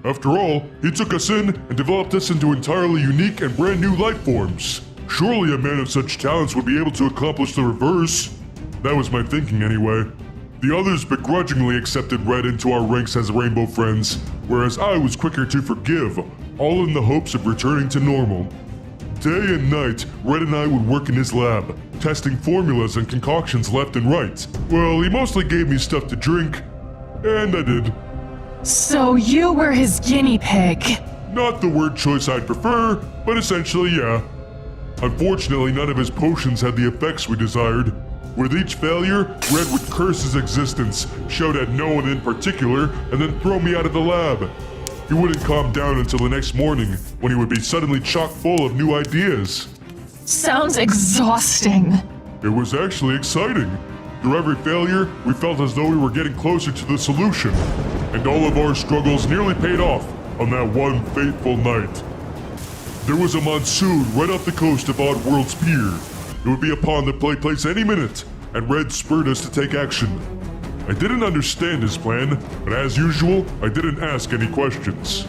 After all, he took us in and developed us into entirely unique and brand new life forms. Surely a man of such talents would be able to accomplish the reverse. That was my thinking anyway. The others begrudgingly accepted Red into our ranks as rainbow friends, whereas I was quicker to forgive, all in the hopes of returning to normal. Day and night, Red and I would work in his lab, testing formulas and concoctions left and right. Well, he mostly gave me stuff to drink, and I did. So you were his guinea pig. Not the word choice I'd prefer, but essentially yeah. Unfortunately, none of his potions had the effects we desired. With each failure, Red would curse his existence, shout at no one in particular, and then throw me out of the lab. He wouldn't calm down until the next morning, when he would be suddenly chock full of new ideas. Sounds exhausting. It was actually exciting. Through every failure, we felt as though we were getting closer to the solution. And all of our struggles nearly paid off on that one fateful night. There was a monsoon right off the coast of Oddworld's pier. It would be upon the play place any minute, and Red spurred us to take action. I didn't understand his plan, but as usual, I didn't ask any questions.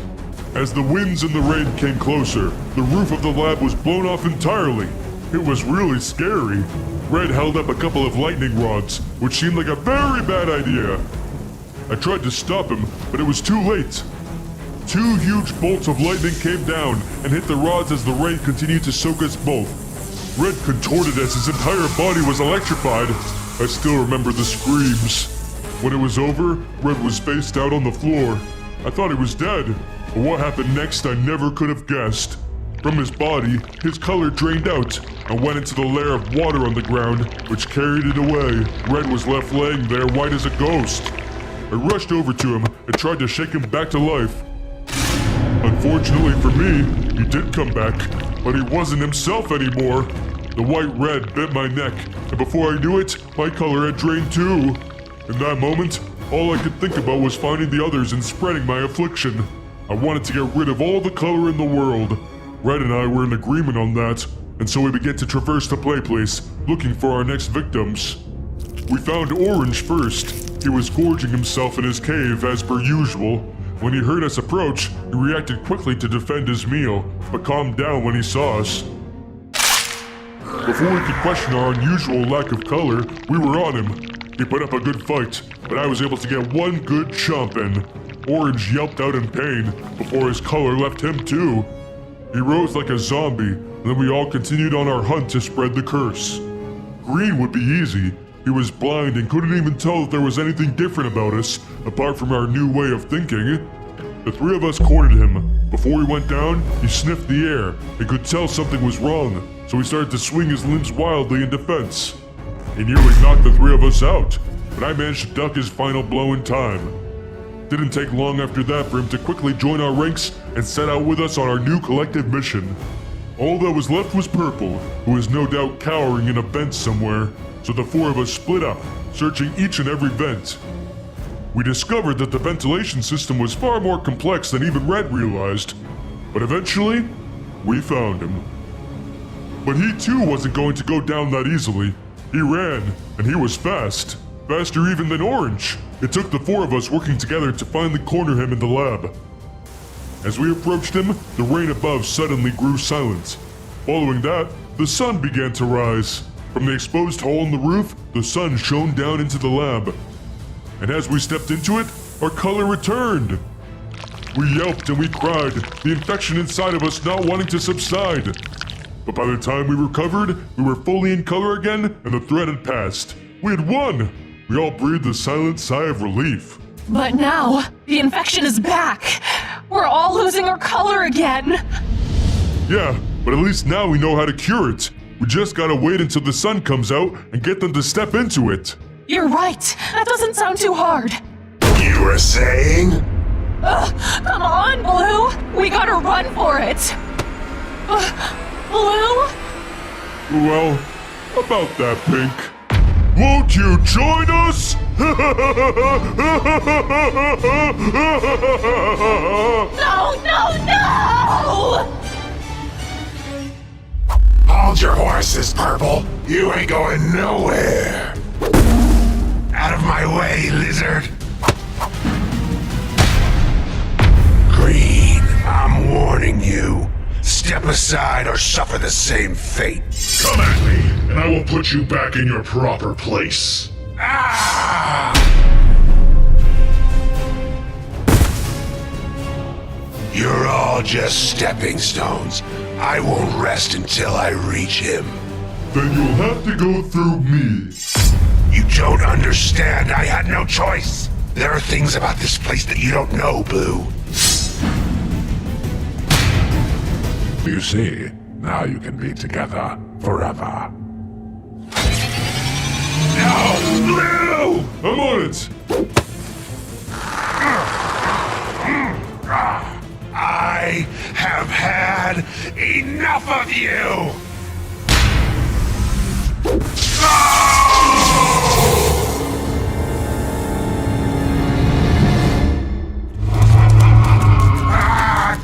As the winds and the rain came closer, the roof of the lab was blown off entirely. It was really scary. Red held up a couple of lightning rods, which seemed like a very bad idea. I tried to stop him, but it was too late. 2 huge bolts of lightning came down and hit the rods as the rain continued to soak us both. Red contorted as his entire body was electrified. I still remember the screams. When it was over, Red was faced out on the floor. I thought he was dead, but what happened next I never could have guessed. From his body, his color drained out and went into the layer of water on the ground, which carried it away. Red was left laying there white as a ghost. I rushed over to him and tried to shake him back to life. Unfortunately for me, he did come back, but he wasn't himself anymore. The white red bit my neck, and before I knew it, my color had drained too. In that moment, all I could think about was finding the others and spreading my affliction. I wanted to get rid of all the color in the world. Red and I were in agreement on that, and so we began to traverse the play place, looking for our next victims. We found Orange first. He was gorging himself in his cave as per usual. When he heard us approach, he reacted quickly to defend his meal, but calmed down when he saw us. Before we could question our unusual lack of color, we were on him. He put up a good fight, but I was able to get one good chomp in. Orange yelped out in pain before his color left him too. He rose like a zombie, and then we all continued on our hunt to spread the curse. Green would be easy. He was blind and couldn't even tell that there was anything different about us, apart from our new way of thinking. The 3 of us cornered him. Before he went down, he sniffed the air and could tell something was wrong, so he started to swing his limbs wildly in defense. He nearly knocked the 3 of us out, but I managed to duck his final blow in time. Didn't take long after that for him to quickly join our ranks and set out with us on our new collective mission. All that was left was Purple, who was no doubt cowering in a vent somewhere, so the 4 of us split up, searching each and every vent. We discovered that the ventilation system was far more complex than even Red realized, but eventually, we found him. But he too wasn't going to go down that easily. He ran, and he was fast. Faster even than Orange. It took the 4 of us working together to finally corner him in the lab. As we approached him, the rain above suddenly grew silent. Following that, the sun began to rise. From the exposed hole in the roof, the sun shone down into the lab. And as we stepped into it, our color returned. We yelped and we cried, the infection inside of us not wanting to subside. But by the time we recovered, we were fully in color again and the threat had passed. We had won! We all breathed a silent sigh of relief. But now, the infection is back. We're all losing our color again. Yeah, but at least now we know how to cure it. We just gotta wait until the sun comes out and get them to step into it. You're right. That doesn't sound too hard. You were saying? Come on, Blue. We gotta run for it. Blue? Well, about that, Pink. Won't you join us? No! Hold your horses, Purple. You ain't going nowhere. Out of my way, lizard. Green. aside or suffer the same fate. Come at me, and I will put you back in your proper place. Ah! You're all just stepping stones. I won't rest until I reach him. Then you'll have to go through me. You don't understand. I had no choice. There are things about this place that you don't know, Blue. You see, now you can be together forever. No! Blue! I'm on it! I have had enough of you!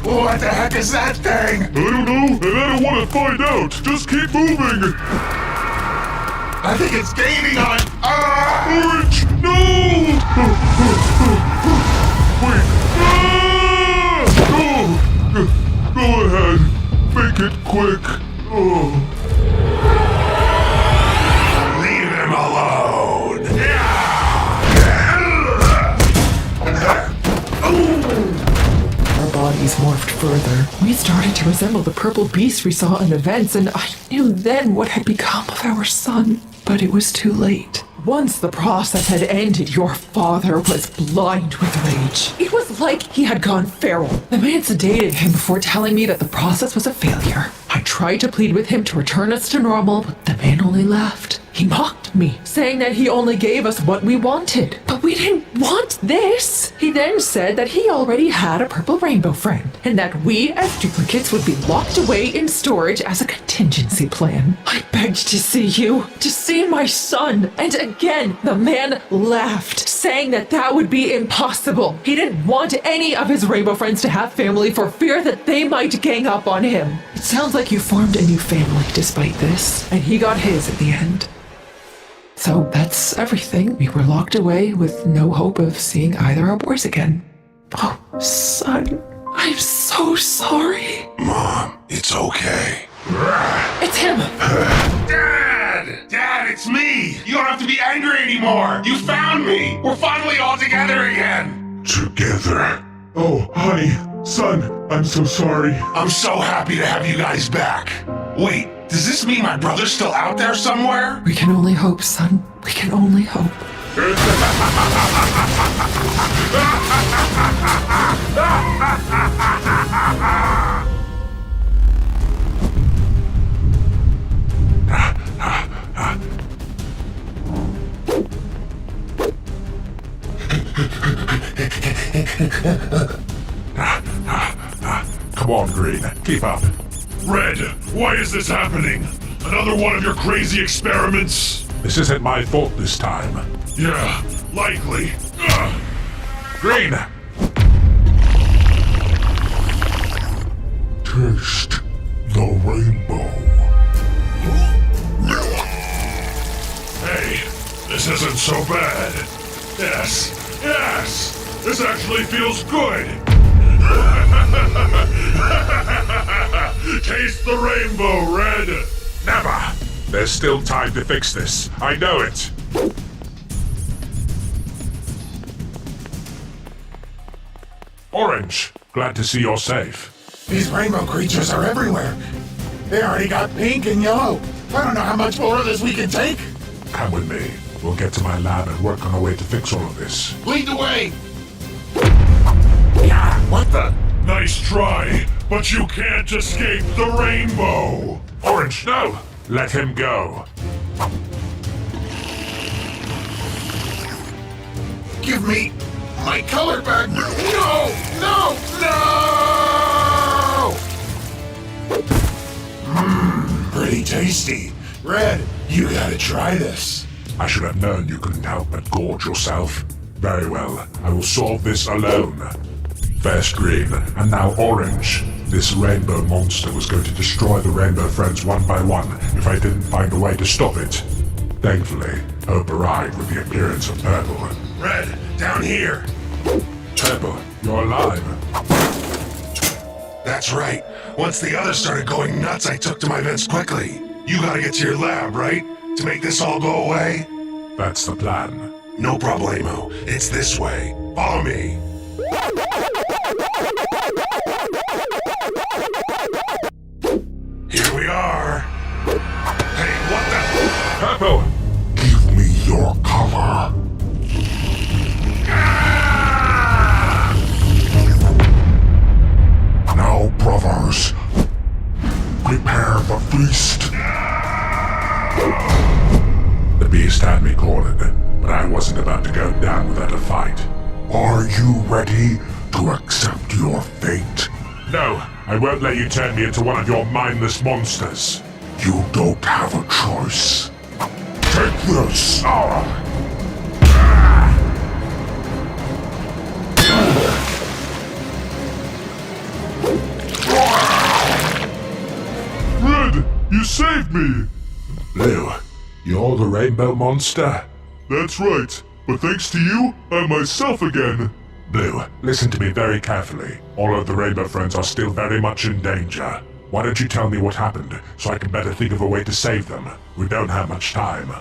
What the heck is that thing? I don't know, and I don't want to find out. Just keep moving. I think it's gaining on... Orange, no! Wait. Go ahead. Make it quick. Oh. Leave him alone! Our bodies morphed further. We started to resemble the purple beast we saw in events, and I knew then what had become of our son. But it was too late. Once the process had ended, your father was blind with rage. It was like he had gone feral. The man sedated him before telling me that the process was a failure. I tried to plead with him to return us to normal, but the man only laughed. He mocked me, saying that he only gave us what we wanted. But we didn't want this. He then said that he already had a purple rainbow friend, and that we as duplicates would be locked away in storage as a contingency plan. I begged to see you, to see my son, and again the man laughed, saying that that would be impossible. He didn't want any of his rainbow friends to have family for fear that they might gang up on him. It sounds like you formed a new family despite this, and he got his at the end. So that's everything. We were locked away with no hope of seeing either our boys again. Oh, son, I'm so sorry. Mom, it's okay. It's him! Dad! Dad, it's me! You don't have to be angry anymore! You found me! We're finally all together again! Together. Oh, honey, son, I'm so sorry. I'm so happy to have you guys back. Wait, does this mean my brother's still out there somewhere? We can only hope, son. We can only hope. Come on, Green. Keep up. Red, why is this happening? Another one of your crazy experiments? This isn't my fault this time. Yeah, likely. Green! Taste the rainbow. Hey, this isn't so bad. Yes, yes! This actually feels good! Taste the rainbow, Red! Never! There's still time to fix this. I know it. Orange, glad to see you're safe. These rainbow creatures are everywhere. They already got pink and yellow. I don't know how much more of this we can take. Come with me. We'll get to my lab and work on a way to fix all of this. Lead the way! Yeah, what the? Nice try, but you can't escape the rainbow! Orange, no! Let him go. Give me my color back! No! No! No! Pretty tasty. Red, you gotta try this. I should have known you couldn't help but gorge yourself. Very well, I will solve this alone. First Green, and now Orange. This rainbow monster was going to destroy the rainbow friends one by one if I didn't find a way to stop it. Thankfully, hope arrived with the appearance of Purple. Red, down here. Purple, you're alive. That's right. Once the others started going nuts, I took to my vents quickly. You gotta get to your lab, right? To make this all go away? That's the plan. No problemo. It's this way. Follow me. Here we are. Hey, what the? Capo! Give me your cover. Now, brothers, prepare the feast. The beast had me cornered, but I wasn't about to go down without a fight. Are you ready to accept your fate? No, I won't let you turn me into one of your mindless monsters. You don't have a choice. Take this! Red, you saved me! Blue, you're the rainbow monster? That's right, but thanks to you, I'm myself again. Blue, listen to me very carefully. All of the rainbow friends are still very much in danger. Why don't you tell me what happened, so I can better think of a way to save them? We don't have much time.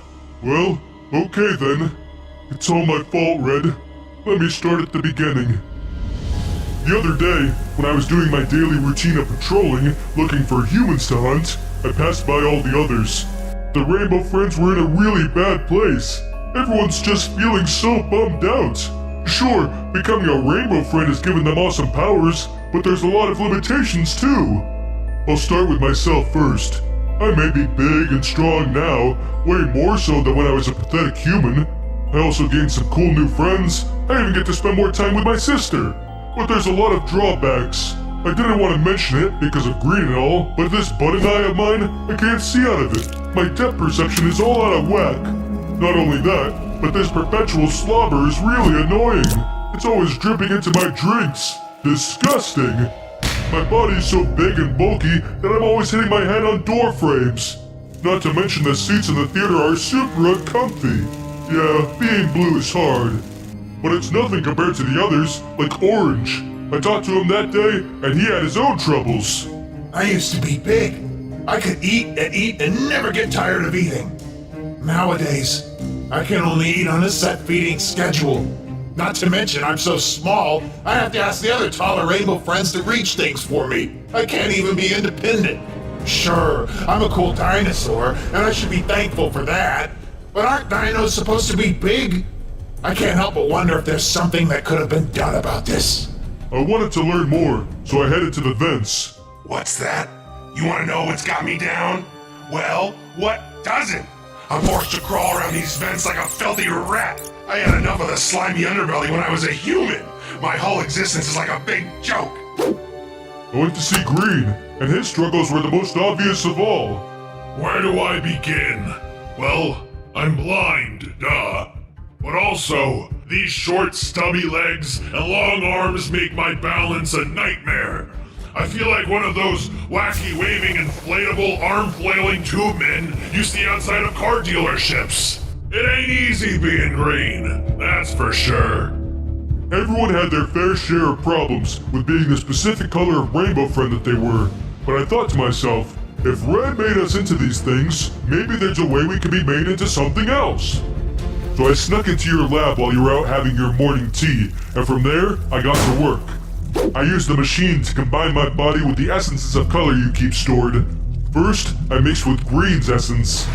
Well, okay then. It's all my fault, Red. Let me start at the beginning. The other day, when I was doing my daily routine of patrolling, looking for humans to hunt, I passed by all the others. The Rainbow Friends were in a really bad place. Everyone's just feeling so bummed out. Sure, becoming a Rainbow Friend has given them awesome powers, but there's a lot of limitations too. I'll start with myself first. I may be big and strong now, way more so than when I was a pathetic human. I also gained some cool new friends. I even get to spend more time with my sister. But there's a lot of drawbacks. I didn't want to mention it because of green and all, but this budding eye of mine, I can't see out of it. My depth perception is all out of whack. Not only that, but this perpetual slobber is really annoying. It's always dripping into my drinks. Disgusting. My body's so big and bulky that I'm always hitting my head on door frames. Not to mention the seats in the theater are super uncomfy. Yeah, being blue is hard. But it's nothing compared to the others, like Orange. I talked to him that day, and he had his own troubles. I used to be big. I could eat and never get tired of eating. Nowadays, I can only eat on a set feeding schedule. Not to mention, I'm so small, I have to ask the other taller rainbow friends to reach things for me. I can't even be independent. Sure, I'm a cool dinosaur, and I should be thankful for that. But aren't dinos supposed to be big? I can't help but wonder if there's something that could have been done about this. I wanted to learn more, so I headed to the vents. What's that? You want to know what's got me down? Well, what doesn't? I'm forced to crawl around these vents like a filthy rat. I had enough of the slimy underbelly when I was a human. My whole existence is like a big joke. I went to see Green, and his struggles were the most obvious of all. Where do I begin? Well, I'm blind, duh. But also, these short, stubby legs and long arms make my balance a nightmare. I feel like one of those wacky waving inflatable arm-flailing tube men you see outside of car dealerships. It ain't easy being green, that's for sure. Everyone had their fair share of problems with being the specific color of rainbow friend that they were, but I thought to myself, if red made us into these things, maybe there's a way we could be made into something else. So I snuck into your lab while you were out having your morning tea, and from there, I got to work. I used the machine to combine my body with the essences of color you keep stored. First, I mixed with Green's essence.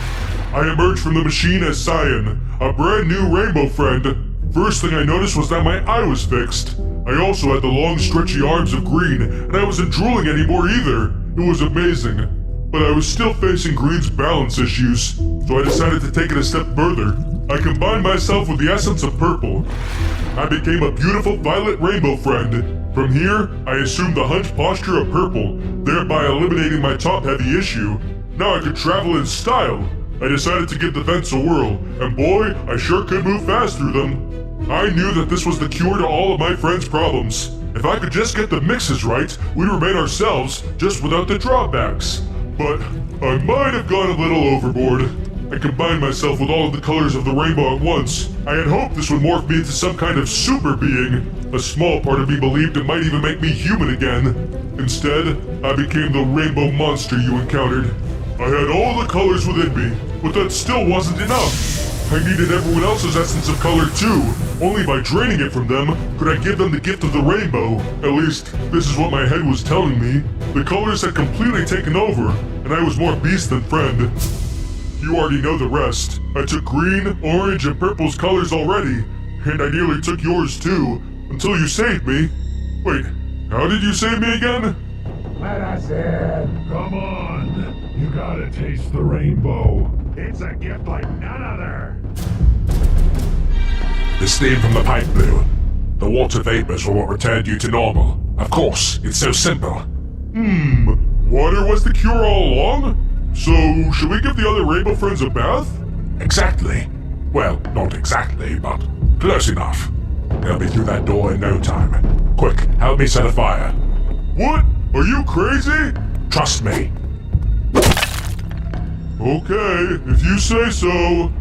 I emerged from the machine as Cyan, a brand new rainbow friend. First thing I noticed was that my eye was fixed. I also had the long stretchy arms of Green, and I wasn't drooling anymore either. It was amazing. But I was still facing Green's balance issues, so I decided to take it a step further. I combined myself with the essence of purple. I became a beautiful violet rainbow friend. From here, I assumed the hunched posture of purple, thereby eliminating my top-heavy issue. Now I could travel in style. I decided to give the vents a whirl, and boy, I sure could move fast through them. I knew that this was the cure to all of my friends' problems. If I could just get the mixes right, we'd remain ourselves, just without the drawbacks. But I might have gone a little overboard. I combined myself with all of the colors of the rainbow at once. I had hoped this would morph me into some kind of super being, A small part of me believed it might even make me human again. Instead, I became the rainbow monster you encountered. I had all the colors within me, but that still wasn't enough. I needed everyone else's essence of color too. Only by draining it from them could I give them the gift of the rainbow. At least, this is what my head was telling me. The colors had completely taken over, and I was more beast than friend. You already know the rest. I took green, orange, and purple's colors already, and I nearly took yours too, until you saved me. Wait, how did you save me again? Like I said, come on. You gotta taste the rainbow. It's a gift like none other. The steam from the pipe blew. The water vapors were what returned you to normal. Of course, it's so simple. Water was the cure all along? So, should we give the other rainbow friends a bath? Exactly. Well, not exactly, but close enough. They'll be through that door in no time. Quick, help me set a fire. What? Are you crazy? Trust me. Okay, if you say so.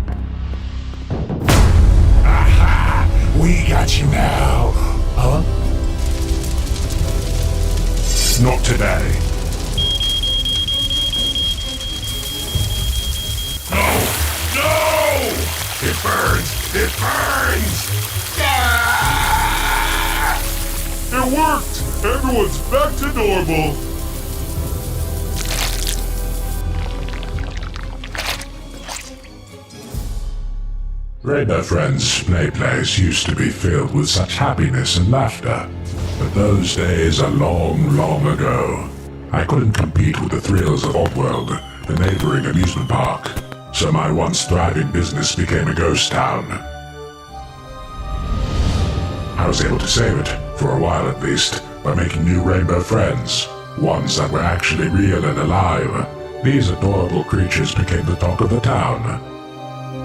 Aha! We got you now. Huh? Not today. No! It burns! It burns! Ah! It worked! Everyone's back to normal. Rainbow Friends Playplace used to be filled with such happiness and laughter, but those days are long, long ago. I couldn't compete with the thrills of Oddworld, the neighboring amusement park, so my once thriving business became a ghost town. I was able to save it, for a while at least, by making new rainbow friends, ones that were actually real and alive. These adorable creatures became the talk of the town.